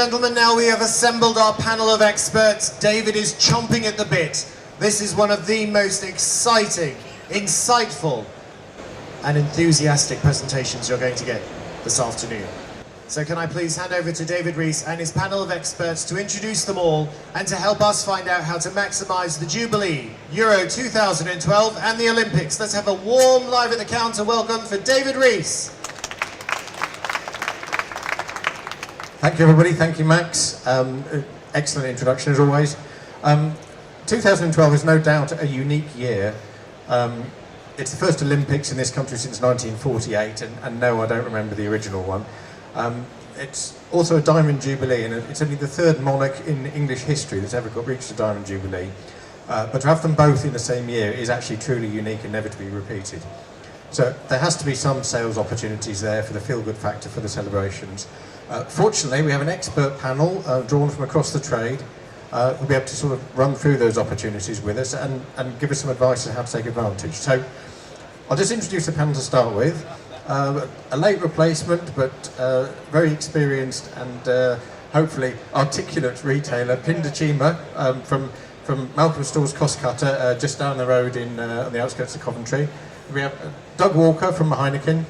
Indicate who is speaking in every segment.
Speaker 1: gentlemen, now we have assembled our panel of experts. David is chomping at the bit. This is one of the most exciting, insightful, and enthusiastic presentations you're going to get this afternoon. So can I please hand over to David Rees and his panel of experts to introduce them all and to help us find out how to maximise the Jubilee, Euro 2012 and the Olympics. Let's have a warm live at the counter welcome for David Rees.
Speaker 2: Thank you, everybody. Thank you, Max. Excellent introduction, as always. 2012 is no doubt a unique year. It's the first Olympics in this country since 1948, and no, I don't remember the original one. It's also a Diamond Jubilee, and it's only the third monarch in English history that's ever reached a Diamond Jubilee. But to have them both in the same year is actually truly unique and never to be repeated. So there has to be some sales opportunities there for the feel-good factor for the celebrations. Fortunately, we have an expert panel drawn from across the trade who'll be able to sort of run through those opportunities with us and give us some advice on how to take advantage. So I'll just introduce the panel to start with. A late replacement, but very experienced and hopefully articulate retailer, Pinder Chima, from Malcolm Stores Cost Cutter, just down the road on the outskirts of Coventry. We have Doug Walker from Heineken.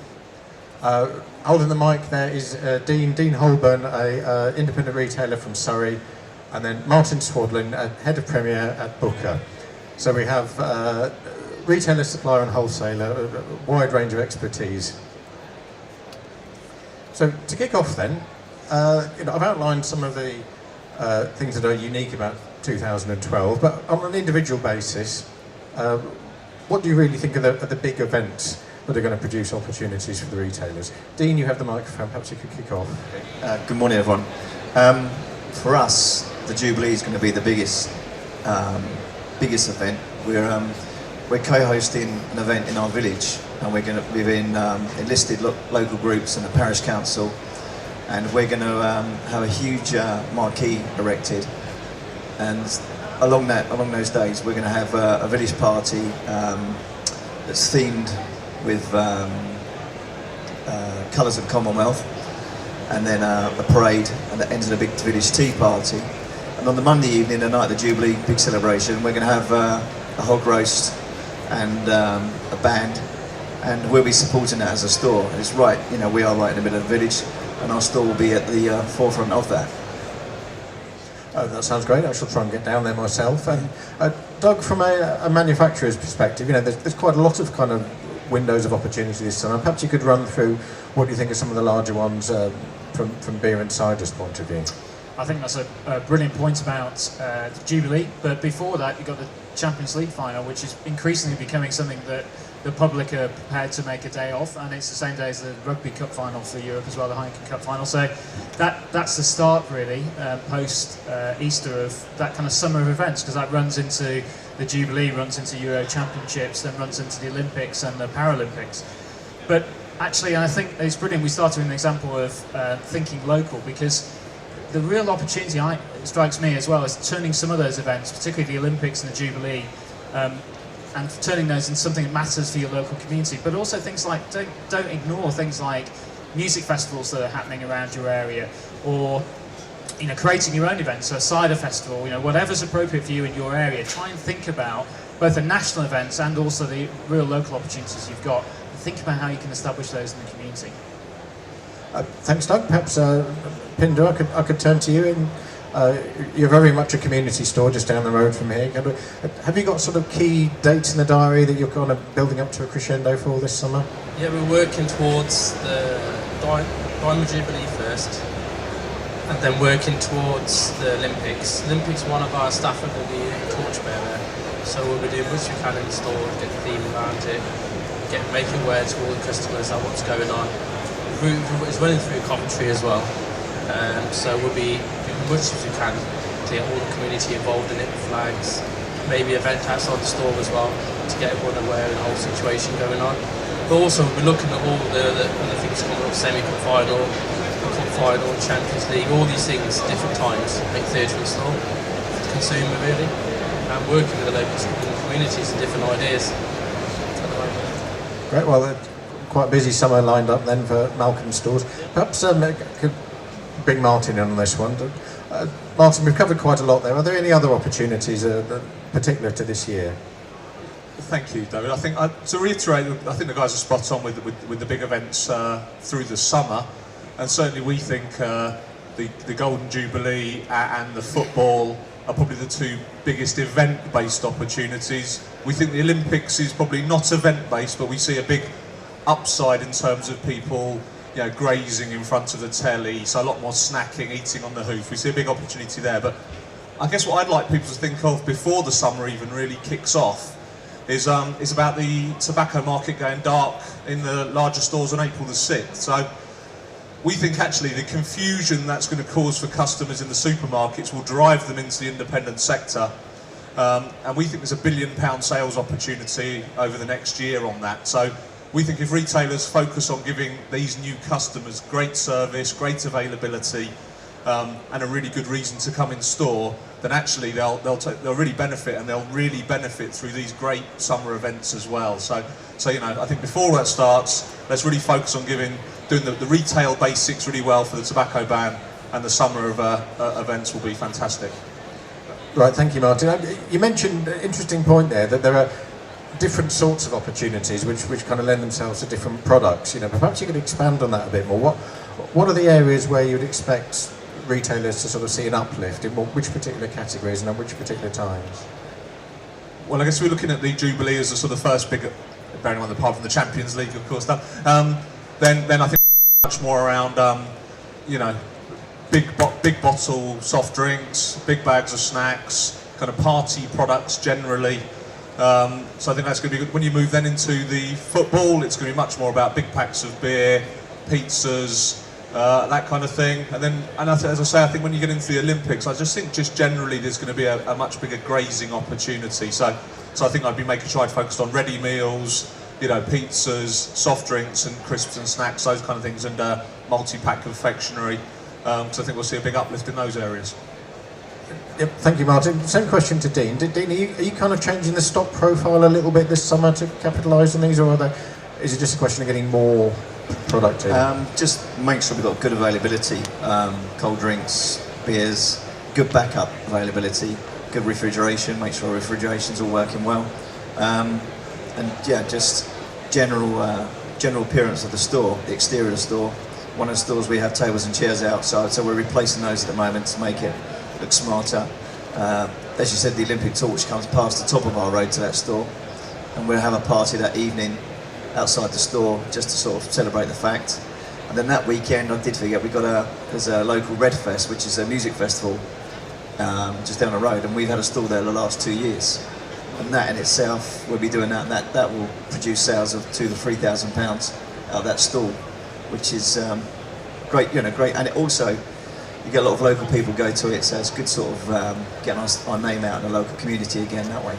Speaker 2: Holding the mic there is Dean Holborn, an independent retailer from Surrey, and then Martin Swadlin, head of Premier at Booker. So we have retailer, supplier and wholesaler, a wide range of expertise. So to kick off then, I've outlined some of the things that are unique about 2012, but on an individual basis, what do you really think are the big events that are going to produce opportunities for the retailers? Dean, you have the microphone, perhaps you could kick off.
Speaker 3: Good morning, everyone. For us, the Jubilee is going to be the biggest event. We're co-hosting an event in our village, and we've enlisted local groups and the parish council, and we're going to have a huge marquee erected, and along those days we're going to have a village party that's themed with colours of Commonwealth, and then a parade, and that ends in a big village tea party. And on the Monday evening, the night of the Jubilee big celebration, we're going to have a hog roast and a band, and we'll be supporting that as a store. And it's right, we are right in the middle of the village, and our store will be at the forefront of that.
Speaker 2: Oh, that sounds great. I shall try and get down there myself. And Doug, from a manufacturer's perspective, there's quite a lot of kind of windows of opportunity this summer. Perhaps you could run through what you think are some of the larger ones from beer and cider's point of view.
Speaker 4: I think that's a brilliant point about the Jubilee, but before that you've got the Champions League final, which is increasingly becoming something that the public are prepared to make a day of, and it's the same day as the Rugby Cup final for Europe as well, the Heineken Cup final. So that's the start really, post Easter, of that kind of summer of events, because that runs into the Jubilee, runs into Euro Championships, then runs into the Olympics and the Paralympics. But actually, I think it's brilliant we started with an example of thinking local, because the real opportunity it strikes me as well is turning some of those events, particularly the Olympics and the Jubilee, and turning those into something that matters for your local community. But also things like, don't ignore things like music festivals that are happening around your area, or creating your own events, so a cider festival, whatever's appropriate for you in your area. Try and think about both the national events and also the real local opportunities you've got. Think about how you can establish those in the community.
Speaker 2: Thanks, Doug. Perhaps Pinder, I could turn to you. You're very much a community store just down the road from here. Have you got sort of key dates in the diary that you're kind of building up to a crescendo for this summer?
Speaker 5: Yeah, we're working towards the Diamond Jubilee first, and then working towards the Olympics. Olympics, one of our staff are going to be a torchbearer, so we'll be doing what we can in the store, get the theme around it, make it aware to all the customers of what's going on. It's running through Coventry as well, so we'll be doing as much as we can to get all the community involved in it, flags, maybe event outside the store as well, to get everyone aware of the whole situation going on. But also we're looking at all the other things coming up, semi-cup final, the cup final, Champions League, all these things, different times, make theatre in store, for the consumer really, and working with the local communities and different ideas at the moment.
Speaker 2: Great, well, quite a busy summer lined up then for Malcolm Stores. Perhaps bring Martin in on this one. Martin, we've covered quite a lot there. Are there any other opportunities particular to this year?
Speaker 6: Thank you, David. I think to reiterate, I think the guys are spot on with the big events through the summer, and certainly we think the Golden Jubilee and the football are probably the two biggest event-based opportunities. We think the Olympics is probably not event-based, but we see a big upside in terms of people, you know, grazing in front of the telly, so a lot more snacking, eating on the hoof. We see a big opportunity there. But I guess what I'd like people to think of before the summer even really kicks off is about the tobacco market going dark in the larger stores on April the 6th. So we think actually the confusion that's going to cause for customers in the supermarkets will drive them into the independent sector. And we think there's £1 billion sales opportunity over the next year on that. So we think if retailers focus on giving these new customers great service, great availability, and a really good reason to come in store, then actually they'll really benefit, and they'll really benefit through these great summer events as well. So you know, I think before that starts, let's really focus on doing the retail basics really well for the tobacco ban, and the summer events will be fantastic.
Speaker 2: Right, thank you, Martin. You mentioned an interesting point there, that there are different sorts of opportunities which kind of lend themselves to different products. You know, perhaps you could expand on that a bit more. What are the areas where you'd expect retailers to sort of see an uplift in which particular categories and at which particular times?
Speaker 6: Well, I guess we're looking at the Jubilee as the sort of first big, bearing in mind apart from the Champions League, of course. Then I think much more around, you know, big bottle soft drinks, big bags of snacks, kind of party products generally. So I think that's going to be good. When you move then into the football, it's going to be much more about big packs of beer, pizzas, that kind of thing. And as I say, I think when you get into the Olympics, I just think generally there's going to be a much bigger grazing opportunity. So I think I'd be making sure I'd focused on ready meals, you know, pizzas, soft drinks and crisps and snacks, those kind of things, and multi-pack confectionery. So I think we'll see a big uplift in those areas.
Speaker 2: Yep, thank you, Martin. Same question to Dean. Dean, are you kind of changing the stock profile a little bit this summer to capitalise on these, or is it just a question of getting more product in?
Speaker 3: Just make sure we've got good availability, cold drinks, beers, good backup availability, good refrigeration, make sure refrigeration's all working well, and yeah, just general appearance of the store, the exterior of the store. One of the stores we have tables and chairs outside, so we're replacing those at the moment to make it look smarter. As you said, the Olympic torch comes past the top of our road to that store, and we'll have a party that evening outside the store just to sort of celebrate the fact. And then that weekend, I did forget, there's a local Red Fest, which is a music festival just down the road, and we've had a stall there the last 2 years. And that in itself, we'll be doing that, and that will produce sales of £2,000 to £3,000 out of that stall, which is great, you know, great. And it also, you get a lot of local people go to it, so it's good sort of getting our name out in the local community again that way.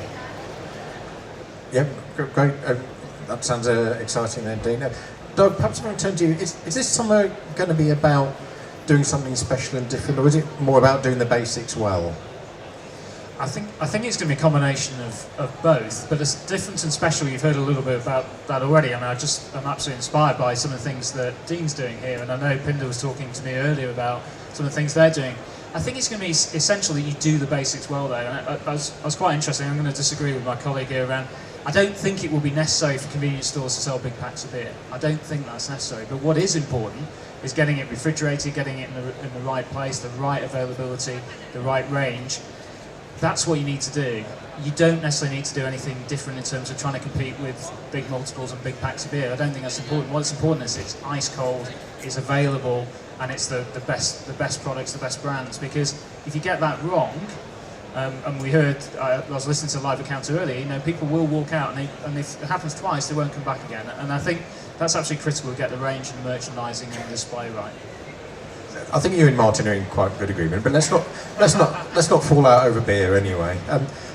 Speaker 2: Yeah, great. That sounds exciting then, Dean. Doug, perhaps if I turn to you, is this summer going to be about doing something special and different, or is it more about doing the basics well?
Speaker 4: I think it's going to be a combination of both, but there's different and special. You've heard a little bit about that already. I mean, I'm absolutely inspired by some of the things that Dean's doing here, and I know Pinder was talking to me earlier about some of the things they're doing. I think it's going to be essential that you do the basics well, though. And I was quite interested. I'm going to disagree with my colleague here around. I don't think it will be necessary for convenience stores to sell big packs of beer. I don't think that's necessary. But what is important is getting it refrigerated, getting it in the right place, the right availability, the right range. That's what you need to do. You don't necessarily need to do anything different in terms of trying to compete with big multiples and big packs of beer. I don't think that's important. What's important is it's ice cold, it's available, and it's the best products, the best brands. Because if you get that wrong, and we heard, I was listening to Live Account earlier, you know, people will walk out, and if it happens twice, they won't come back again. And I think that's absolutely critical to get the range and the merchandising and the display right.
Speaker 2: I think you and Martin are in quite good agreement, but let's not fall out over beer anyway.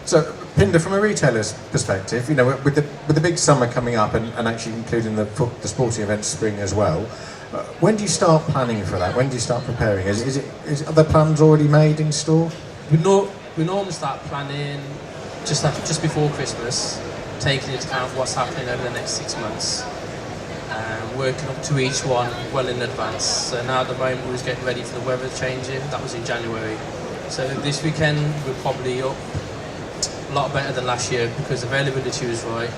Speaker 2: So, Pinder, from a retailer's perspective, you know, with the big summer coming up and actually including the sporting events spring as well, when do you start planning for that? When do you start preparing? Are the plans already made in store?
Speaker 5: We normally start planning just before Christmas, taking into account what's happening over the next 6 months. working up to each one well in advance. So now at the moment we're getting ready for the weather changing. That was in January. So this weekend we're probably up a lot better than last year because availability was right.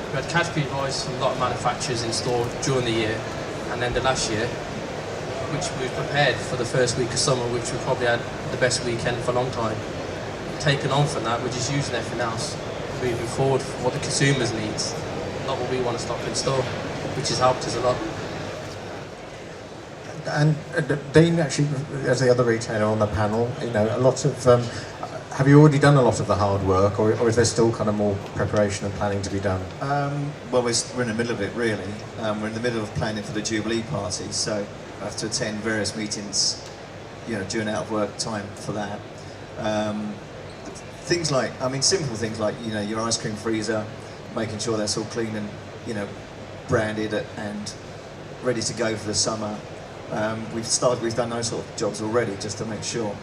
Speaker 5: We had category advice from a lot of manufacturers in store during the year, and then the last year, which we prepared for the first week of summer, which we probably had the best weekend for a long time. Taken on from that, we're just using everything else, moving forward for what the consumers needs, not what we want to stock in store, which has helped us a lot.
Speaker 2: And Dean, actually, as the other retailer on the panel, you know, a lot of, have you already done a lot of the hard work, or is there still kind of more preparation and planning to be done?
Speaker 3: Well, we're in the middle of it, really. We're in the middle of planning for the Jubilee party, so I have to attend various meetings, you know, during out of work time for that. Things like, I mean, simple things like, you know, your ice cream freezer, making sure that's all clean and, you know, branded and ready to go for the summer. We've done those sort of jobs already just to make sure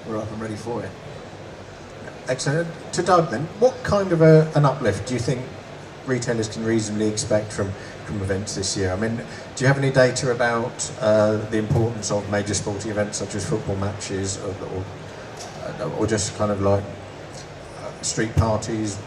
Speaker 3: we're up and ready for it.
Speaker 2: Excellent. To Doug then, what kind of an uplift do you think retailers can reasonably expect from events this year? I mean, do you have any data about the importance of major sporting events such as football matches or just kind of like street parties,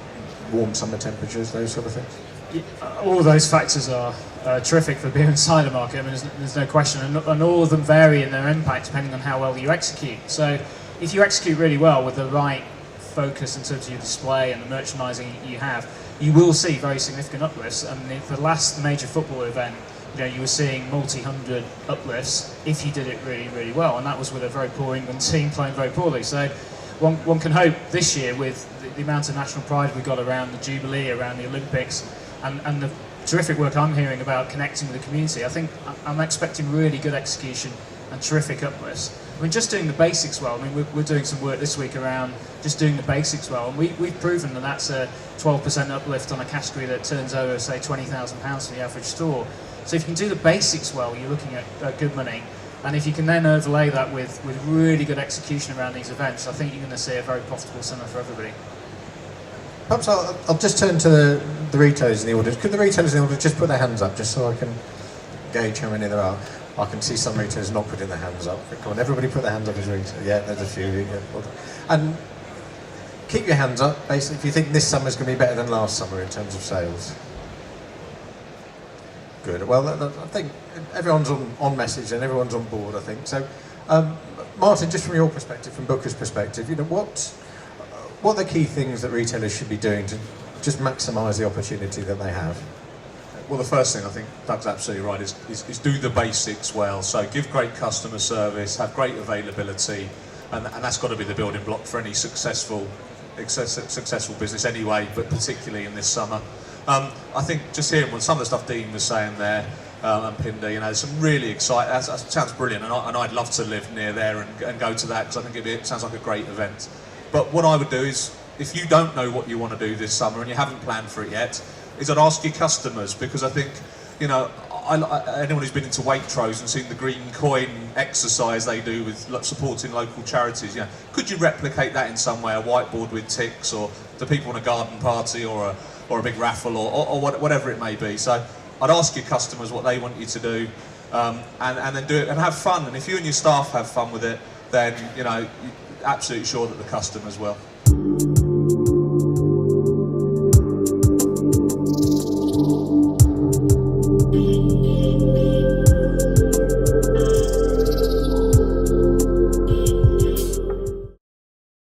Speaker 2: warm summer temperatures, those sort of things?
Speaker 4: All of those factors are terrific for the beer and cider market. I mean, there's no question, and all of them vary in their impact depending on how well you execute. So if you execute really well with the right focus in terms of your display and the merchandising you have, you will see very significant uplifts. And for the last major football event, you know, you were seeing multi-hundred uplifts if you did it really, really well, and that was with a very poor England team playing very poorly. So one can hope this year, with the amount of national pride we got around the Jubilee, around the Olympics, and the terrific work I'm hearing about connecting with the community, I think I'm expecting really good execution and terrific uplifts. I mean, just doing the basics well. I mean, we're doing some work this week around just doing the basics well, and we've proven that that's a 12% uplift on a category that turns over, say, £20,000 for the average store. So if you can do the basics well, you're looking at good money. And if you can then overlay that with really good execution around these events, I think you're going to see a very profitable summer for everybody.
Speaker 2: Perhaps I'll just turn to the retailers in the audience. Could the retailers in the audience just put their hands up, just so I can gauge how many there are? I can see some retailers not putting their hands up. Come on, everybody put their hands up as retailers. Yeah, there's a few. Yeah, well done. And keep your hands up, basically, if you think this summer's going to be better than last summer in terms of sales. Good. Well, I think everyone's on message and everyone's on board, I think. So, Martin, just from your perspective, from Booker's perspective, you know, what are the key things that retailers should be doing to just maximise the opportunity that they have?
Speaker 6: Well, the first thing, I think Doug's absolutely right, is do the basics well. So give great customer service, have great availability, and that's got to be the building block for any successful business anyway, but particularly in this summer. I think just hearing some of the stuff Dean was saying there, and Pinder, you know, some really exciting, that sounds brilliant, and I'd love to live near there and go to that, because I think it sounds like a great event. But what I would do is, if you don't know what you want to do this summer and you haven't planned for it yet, is I'd ask your customers, because I think, you know, anyone who's been into Waitrose and seen the green coin exercise they do with supporting local charities, you know, could you replicate that in some way, a whiteboard with ticks, or do people want a garden party or a big raffle or whatever it may be? So I'd ask your customers what they want you to do, and then do it and have fun. And if you and your staff have fun with it, then, you know, you're absolutely sure that the customers will.